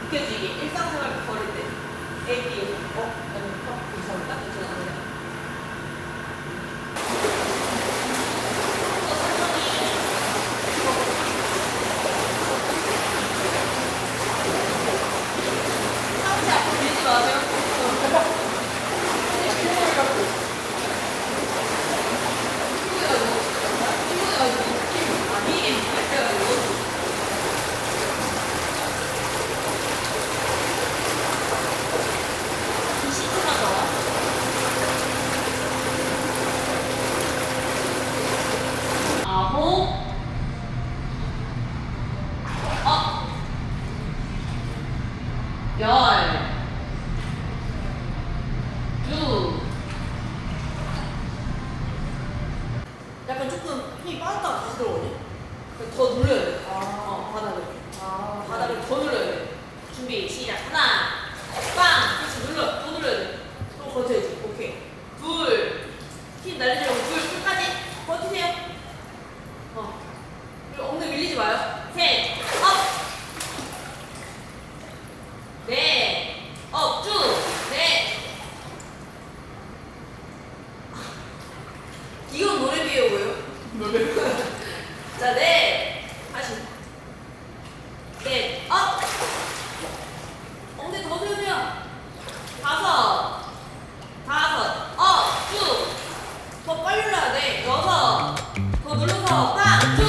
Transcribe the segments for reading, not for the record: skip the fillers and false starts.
느껴지게 일상생활 걸을 때 AB에서 아니 괜찮을까? 괜찮아. 상체 앞으로 밀지 마세요. 아홉, 열, 둘. 약간 조금 힘이 빠졌다가 다시 들어오네. 더 눌러야 돼. 바닥을. 바닥을 더 눌러야 돼. 준비, 시작. 하나, 빵! 그렇지, 눌러. 더 눌러야 돼. 또 버텨야지. 오케이. 둘. 힘 날리지 말고 둘. 끝까지. 버티세요. 그리고 엉덩이 밀리지 마요. 셋, 업! 넷, 업, 쭉! 넷. 이건 노래 배우고요. 노래. 자, 넷. 다시. 넷, 업! 엉덩이 더 세우세요. 다섯, 업, 쭉! 더 빨리 눌러야 돼. 여섯, 더 눌러서 빵, 쭉!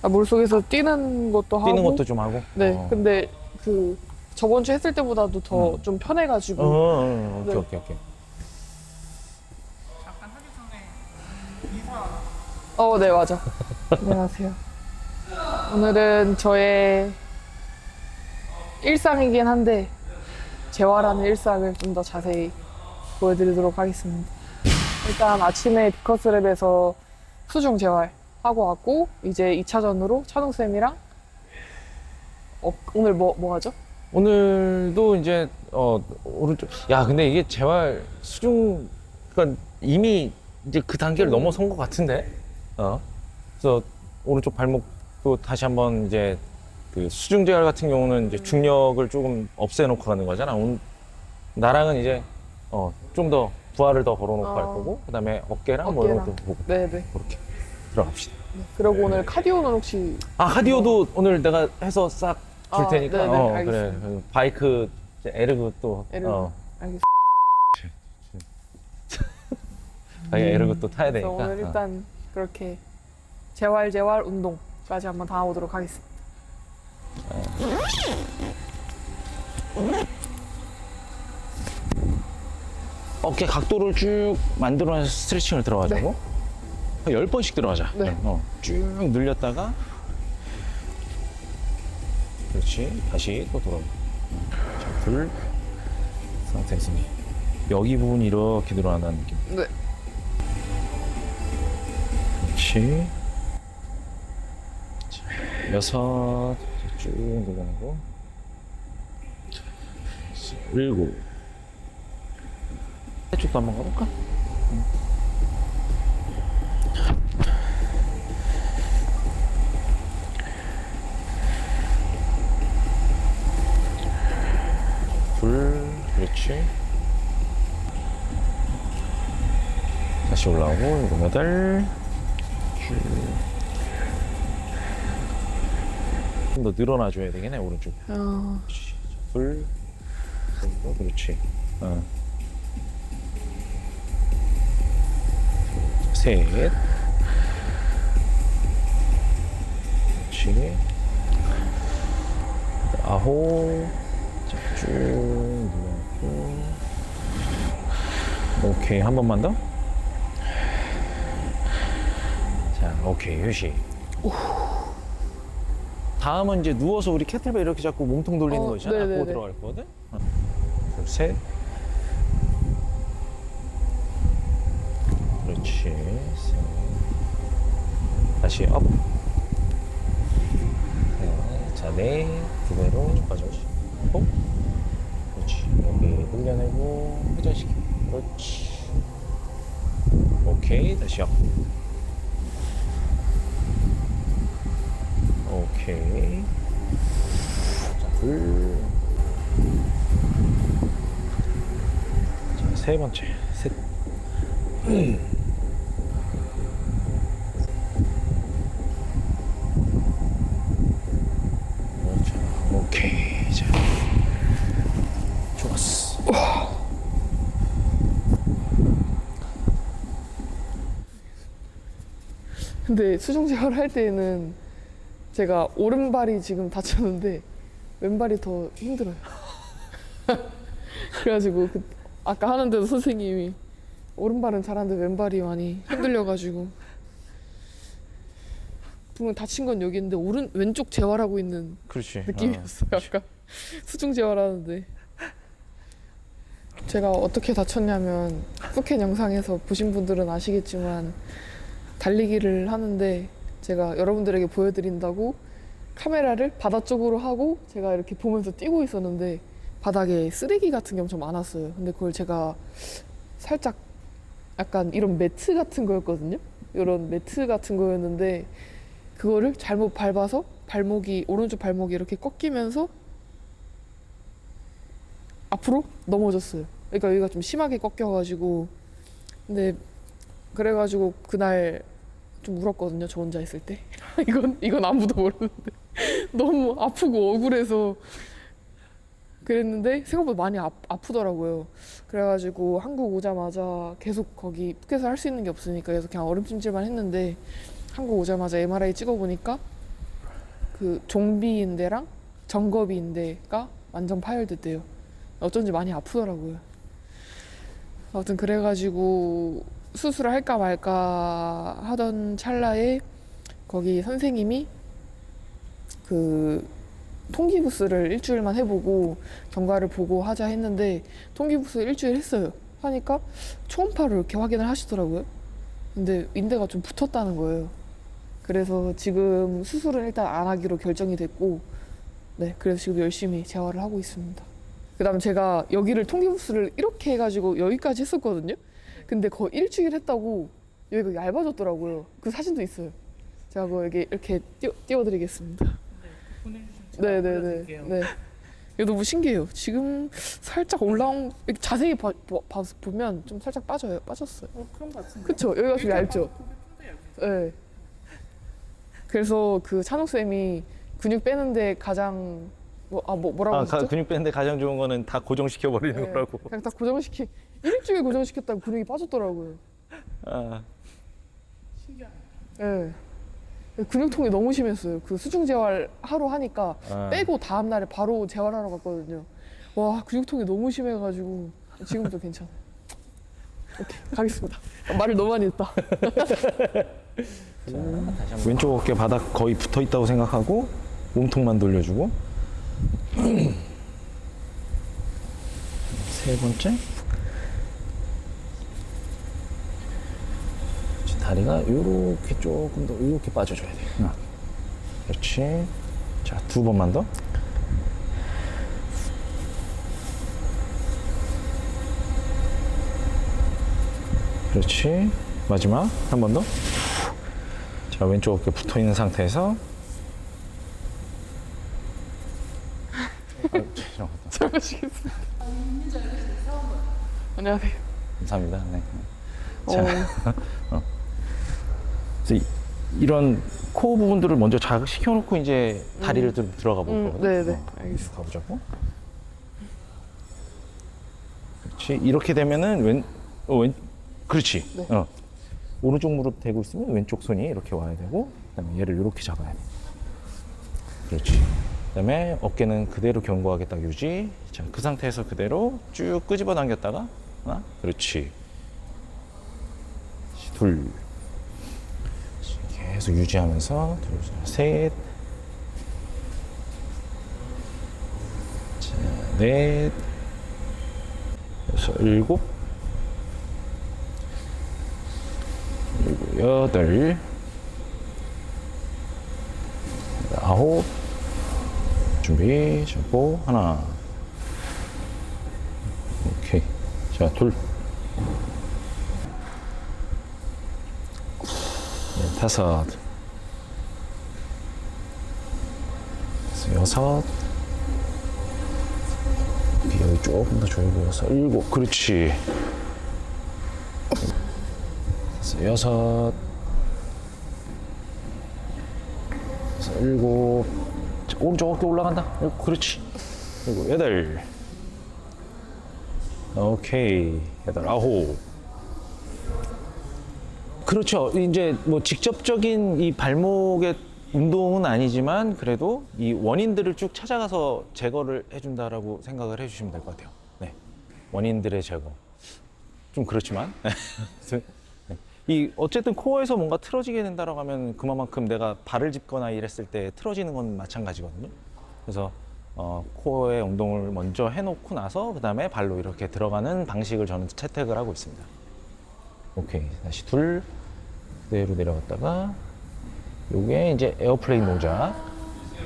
물속에서 뛰는 것도 하고. 뛰는 것도 좀 하고. 네. 근데 그 저번 주 했을 때보다도 더 좀 편해가지고. 오케이, 네. 오케이. 네, 맞아. 안녕하세요. 오늘은 저의 일상이긴 한데 재활하는 일상을 좀 더 자세히 보여드리도록 하겠습니다. 일단 아침에 비커스랩에서 수중 재활 하고 왔고, 이제 2차전으로 찬웅쌤이랑 오늘 뭐 하죠? 오늘도 이제 오른쪽. 야, 근데 이게 재활 수중, 그러니까 이미 이제 그 단계를 넘어선 것 같은데. 그래서 오른쪽 발목도 다시 한번 이제 그 수중 재활 같은 경우는 이제 중력을 조금 없애놓고 가는 거잖아. 나랑은 이제 좀 더 부하를 더 걸어놓고 할 거고, 그다음에 어깨랑 뭐 이런 것도 보고. 네네. 그렇게 들어갑시다. 네. 그리고 오늘 카디오는 혹시 카디오도 오늘 내가 해서 싹 줄 테니까. 네네, 그래. 알겠습니다. 바이크 에르그 또. 알겠습니다. 에르그 또 타야 그래서 되니까. 오늘 일단 그렇게 재활 운동까지 한번 다녀오도록 하겠습니다. 어깨 각도를 쭉 만들어내서 스트레칭을 들어가자고. 한 10번씩 들어가자. 네. 쭉 늘렸다가. 그렇지. 다시 또 돌아오고. 자, 불 상태에서 여기 부분이 이렇게 늘어난다는 느낌. 네. 그렇지. 자, 6. 쭉 늘어나고. 7. 이쪽도 한번 가볼까? 둘, 그렇지. 다시 올라오고, 7, 8. 쭉. 좀 더 늘어나줘야 되겠네, 오른쪽. 그렇지. 둘, 그렇지. 셋. 그렇지. 아홉. 자, 쭉 눌러놓고. 오케이, 한 번만 더. 자, 오케이, 휴식. 다음은 이제 누워서 우리 캐틀벨 이렇게 잡고 몸통 돌리는 거잖아. 네네네. 그거 들어갈 거거든. 둘, 셋. 그렇지. 셋. 다시 업. 네. 자, 네. 두 배로 빠져오지. 그렇지. 여기 늘려내고 회전시키고. 그렇지. 오케이. 다시 업. 오케이. 자, 둘. 자, 세 번째. 셋. 그렇죠. 오케이. 자. 좋았어. 근데 수중 제어를 할 때에는 제가 오른발이 지금 다쳤는데 왼발이 더 힘들어요. 그래가지고 아까 하는데도 선생님이 오른발은 잘하는데 왼발이 많이 흔들려가지고 분명 다친 건 여기 있는데 왼쪽 재활하고 있는 그렇지. 느낌이었어요. 아까 수중 재활하는데 제가 어떻게 다쳤냐면 푸켓 영상에서 보신 분들은 아시겠지만 달리기를 하는데 제가 여러분들에게 보여드린다고 카메라를 바다 쪽으로 하고 제가 이렇게 보면서 뛰고 있었는데 바닥에 쓰레기 같은 게 엄청 많았어요. 근데 그걸 제가 살짝 약간 이런 매트 같은 거였거든요. 이런 매트 같은 거였는데 그거를 잘못 밟아서 오른쪽 발목이 이렇게 꺾이면서 앞으로 넘어졌어요. 그러니까 여기가 좀 심하게 꺾여가지고 근데 그래가지고 그날 좀 울었거든요. 저 혼자 있을 때. 이건 아무도 모르는데 너무 아프고 억울해서 그랬는데 생각보다 많이 아프더라고요. 그래가지고 한국 오자마자 계속 거기 푸켓에서 할 수 있는 게 없으니까 계속 그냥 얼음찜질만 했는데 한국 오자마자 MRI 찍어보니까 그 종비인대랑 정거비인대가 완전 파열됐대요. 어쩐지 많이 아프더라고요. 아무튼 그래가지고 수술을 할까 말까 하던 찰나에 거기 선생님이 그 통기부스를 일주일만 해보고 경과를 보고 하자 했는데 통기부스 일주일 했어요. 하니까 초음파로 이렇게 확인을 하시더라고요. 근데 인대가 좀 붙었다는 거예요. 그래서 지금 수술은 일단 안 하기로 결정이 됐고 네, 그래서 지금 열심히 재활을 하고 있습니다. 그 다음 제가 여기를 통기부스를 이렇게 해가지고 여기까지 했었거든요. 근데 거의 일주일 했다고 여기가 얇아졌더라고요. 그 사진도 있어요. 제가 그거 여기 이렇게 띄워드리겠습니다. 네네네. 네. 이거 너무 신기해요. 지금 살짝 올라온 자세히 보면 좀 살짝 빠졌어요. 그런 것 같은데. 그쵸? 여기가 좀 얇죠? 네. 그래서 그 찬욱 쌤이 근육 빼는데 가장 뭐라고 하셨죠? 근육 빼는데 가장 좋은 거는 다 고정시켜 버리는 네. 거라고. 그냥 딱 일주일 고정시켰다가 근육이 빠졌더라고요. 신기하네. 네. 근육통이 너무 심했어요. 그 수중 재활 하루 하니까 빼고 다음 날에 바로 재활하러 갔거든요. 와, 근육통이 너무 심해가지고 지금도 괜찮아요. 오케이, 가겠습니다. 말을 너무 많이 했다. 왼쪽 어깨 바닥 거의 붙어 있다고 생각하고 몸통만 돌려주고. 세 번째. 다리가 요렇게 조금 더 요렇게 빠져줘야 돼. 그렇지. 자, 두 번만 더. 그렇지. 마지막 한 번 더. 자, 왼쪽 어깨 붙어 있는 상태에서. 죄송합니다. 잘 마시겠습니다. 안녕하세요. 감사합니다. 네. 어, 자, 그래서 이런 코어 부분들을 먼저 자극시켜 놓고 이제 다리를 좀 들어가 볼 거거든. 네네. 알겠습니다. 가보자고. 그렇지. 이렇게 되면은 그렇지. 네. 오른쪽 무릎 대고 있으면 왼쪽 손이 이렇게 와야 되고, 그다음에 얘를 이렇게 잡아야 돼. 그렇지. 그다음에 어깨는 그대로 견고하게 딱 유지. 자, 그 상태에서 그대로 쭉 끄집어 당겼다가 하나, 그렇지. 둘. 계속 유지하면서 둘, 셋. 자, 넷. 여섯, 일곱. 여덟. 아홉. 준비, 잡고, 하나. 오케이. 자, 둘. 네, 다섯. 여섯. 여기 조금 더 조이고서 일곱. 그렇지. 여섯. 일곱. 오른쪽 어깨 올라간다. 그렇지. 그리고 여덟. 오케이. 여덟, 아홉. 그렇죠. 이제 뭐 직접적인 이 발목의 운동은 아니지만 그래도 이 원인들을 쭉 찾아가서 제거를 해준다라고 생각을 해주시면 될 것 같아요. 네. 원인들의 제거. 좀 그렇지만. 이 어쨌든 코어에서 뭔가 틀어지게 된다라고 하면 그만큼 내가 발을 짚거나 이랬을 때 틀어지는 건 마찬가지거든요. 그래서 코어의 운동을 먼저 해놓고 나서 그 다음에 발로 이렇게 들어가는 방식을 저는 채택을 하고 있습니다. 오케이. 다시 둘. 그대로 내려갔다가 요게 이제 에어플레인 동작.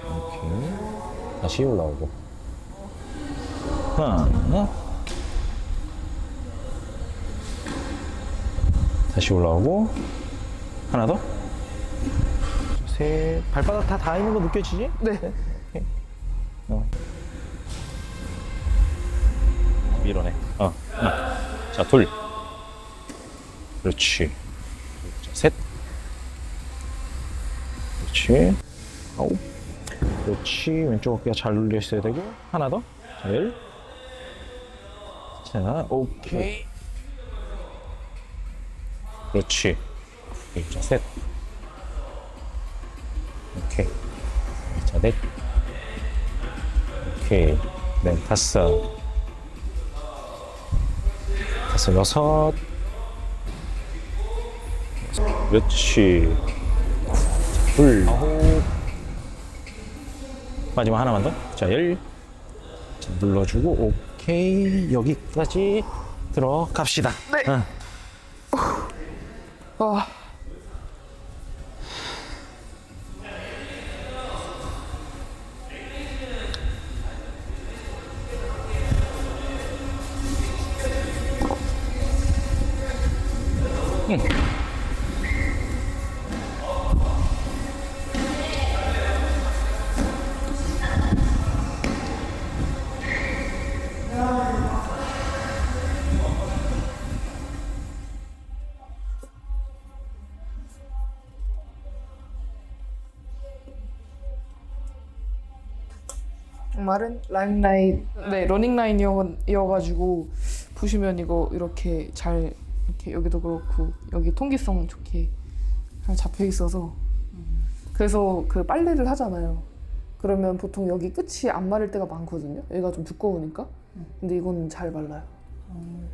오케이. 다시 올라오고 하나. 다시 올라오고 하나 더. 셋. 발바닥 다 닿아 있는 거 느껴지지? 네. 오케이. 밀어내. 하나. 자, 둘. 그렇지. 자, 셋. 그렇지. 아홉. 그렇지. 왼쪽 어깨가 잘 눌려 있어야 되고. 하나 더. 자, 열. 자, 오케이. 그렇지. 오케이. 자, 셋. 오케이. 자, 넷. 오케이. 네, 다섯. 다섯, 여섯. 그렇지. 둘. 아홉. 마지막 하나만 더. 자, 열. 자, 눌러주고, 오케이. 여기까지 들어갑시다. 네. 와. 말은 라인, 네, 러닝 라인이어가지고 보시면 이거 이렇게 잘 이렇게 여기도 그렇고 여기 통기성 좋게 잘 잡혀 있어서 그래서 그 빨래를 하잖아요. 그러면 보통 여기 끝이 안 마를 때가 많거든요. 여기가 좀 두꺼우니까. 근데 이거는 잘 말라요.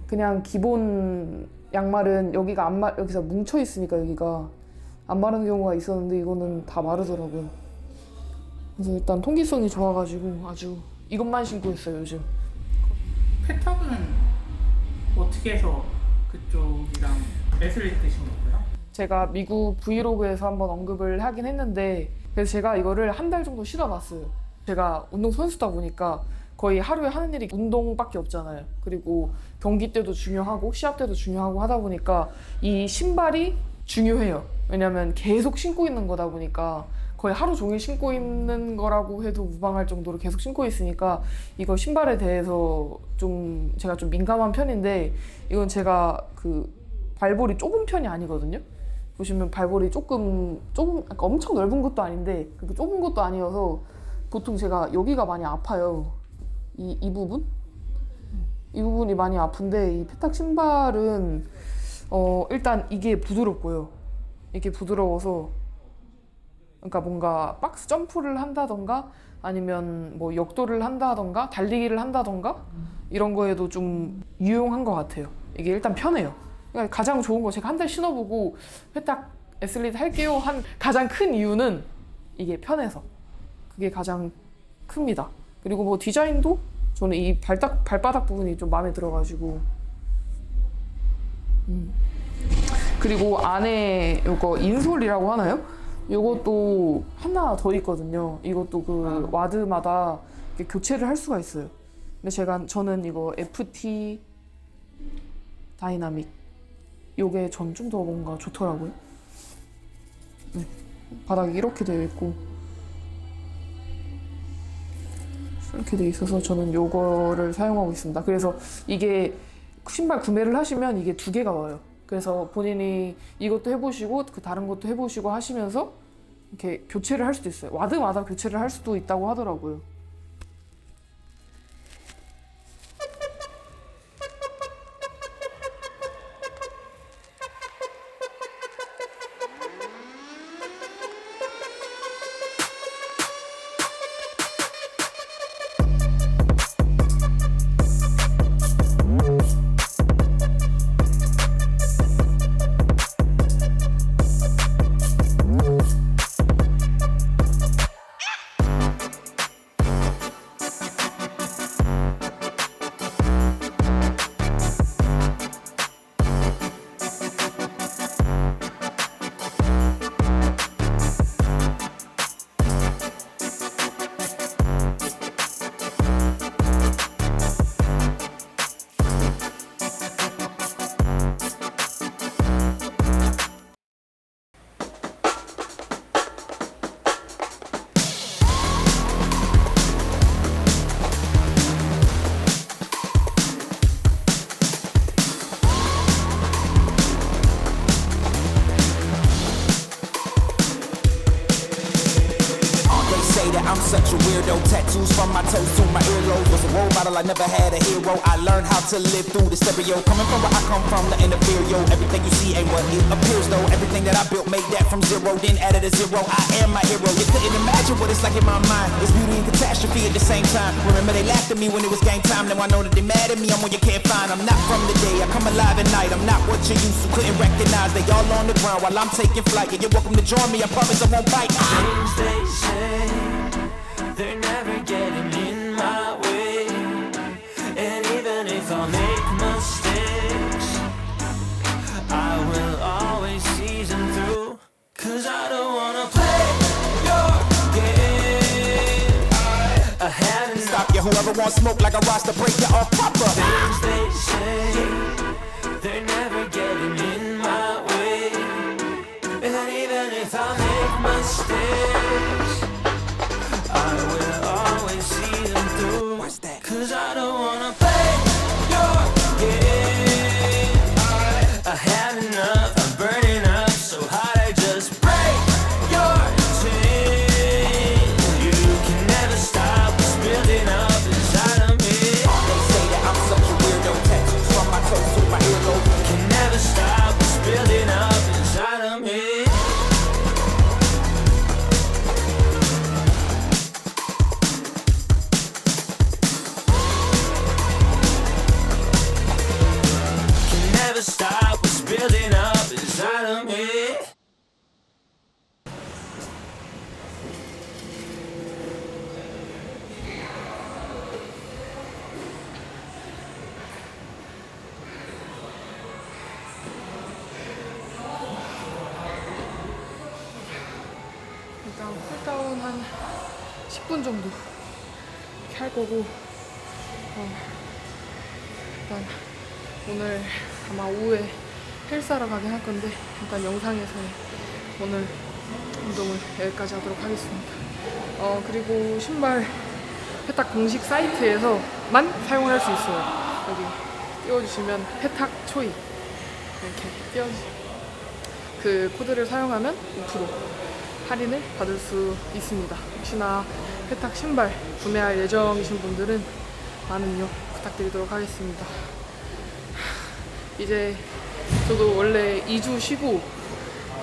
그냥 기본 양말은 여기가 여기서 뭉쳐 있으니까 여기가 안 마르는 경우가 있었는데 이거는 다 마르더라고요. 그래서 일단 통기성이 좋아가지고 아주 이것만 신고 있어요 요즘. 패턴은 어떻게 해서 그쪽이랑 매스를 뜨신 거고요? 제가 미국 브이로그에서 한번 언급을 하긴 했는데 그래서 제가 이거를 한 달 정도 신어봤어요. 제가 운동선수다 보니까 거의 하루에 하는 일이 운동밖에 없잖아요. 그리고 경기 때도 중요하고 시합 때도 중요하고 하다 보니까 이 신발이 중요해요. 왜냐면 계속 신고 있는 거다 보니까 거의 하루 종일 신고 있는 거라고 해도 무방할 정도로 계속 신고 있으니까 이거 신발에 대해서 좀 제가 좀 민감한 편인데 이건 제가 그 발볼이 좁은 편이 아니거든요. 보시면 발볼이 조금 그러니까 엄청 넓은 것도 아닌데 그렇게 좁은 것도 아니어서 보통 제가 여기가 많이 아파요. 이 부분? 이 부분이 많이 아픈데 이 페탁 신발은 일단 이게 부드럽고요. 이게 부드러워서 그러니까 뭔가 박스 점프를 한다던가 아니면 뭐 역도를 한다던가 달리기를 한다던가 이런 거에도 좀 유용한 것 같아요. 이게 일단 편해요. 그러니까 가장 좋은 거 제가 한 달 신어보고 페탁 애슬리트 할게요 한 가장 큰 이유는 이게 편해서 그게 가장 큽니다. 그리고 뭐 디자인도 저는 이 발바닥 부분이 좀 마음에 들어가지고 그리고 안에 이거 인솔이라고 하나요? 이것도 하나 더 있거든요. 이것도 그 와드마다 이렇게 교체를 할 수가 있어요. 근데 저는 이거 FT 다이나믹 요게 전 좀 더 뭔가 좋더라고요. 네. 바닥이 이렇게 되어 있고 이렇게 되어 있어서 저는 요거를 사용하고 있습니다. 그래서 이게 신발 구매를 하시면 이게 2개가 와요. 그래서 본인이 이것도 해보시고 그 다른 것도 해보시고 하시면서 이렇게 교체를 할 수도 있어요. 와드마다 교체를 할 수도 있다고 하더라고요. I'm such a weirdo, tattoos from my toes to my earlobe. Was a role model, I never had a hero. I learned how to live through the stereo. Coming from where I come from, the inferior. Everything you see ain't what it appears though. Everything that I built, made that from zero, then added a zero. I am my hero. You couldn't imagine what it's like in my mind. It's beauty and catastrophe at the same time. Remember they laughed at me when it was game time. Now I know that they mad at me, I'm what you can't find. I'm not from the day, I come alive at night. I'm not what you used to, couldn't recognize. They all on the ground while I'm taking flight. Yeah, you're welcome to join me, I promise I won't bite. Things they say, they're never getting in my way. And even if I make mistakes, I will always see them through. Cause I don't wanna play your game. I haven't Stop you, whoever wants smoke like a roster, break you off proper. things they say, they're never getting in my way. And even if I make mistakes, I will always see them through. What's that? Cause I don't wanna play your game. I had enough, I'm burning up so hot I just break your chain. You can never stop what's building up inside of me. They say that I'm such a weirdo, tattoos from my toes to my earlobe. Can never stop what's building up inside of me. Can never stop what's building up inside of me. 일단 쿨다운 한 10분 정도 이렇게 할 거고 일단 오늘 아마 오후에 헬스하러 가긴 할 건데 일단 영상에서 오늘 운동을 여기까지 하도록 하겠습니다. 그리고 신발 페탁 공식 사이트에서만 사용을 할 수 있어요. 여기 띄워주시면 페탁 초이 이렇게 띄워주시면 그 코드를 사용하면 5% 할인을 받을 수 있습니다. 혹시나 페탁 신발 구매할 예정이신 분들은 많은 이용 부탁드리도록 하겠습니다. 이제 저도 원래 2주 쉬고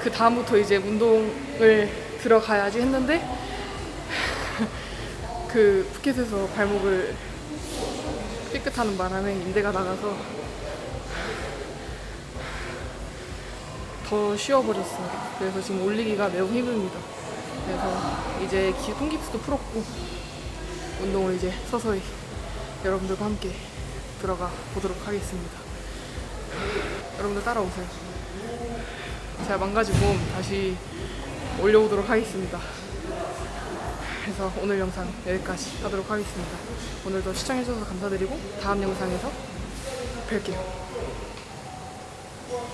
그 다음부터 이제 운동을 들어가야지 했는데 그 푸켓에서 발목을 삐끗하는 바람에 인대가 나가서 더 쉬어버렸어요. 그래서 지금 올리기가 매우 힘듭니다. 그래서 이제 통깁스도 풀었고 운동을 이제 서서히 여러분들과 함께 들어가 보도록 하겠습니다. 여러분들 따라오세요. 제가 망가진 몸 다시 올려오도록 하겠습니다. 그래서 오늘 영상 여기까지 하도록 하겠습니다. 오늘도 시청해주셔서 감사드리고 다음 영상에서 뵐게요.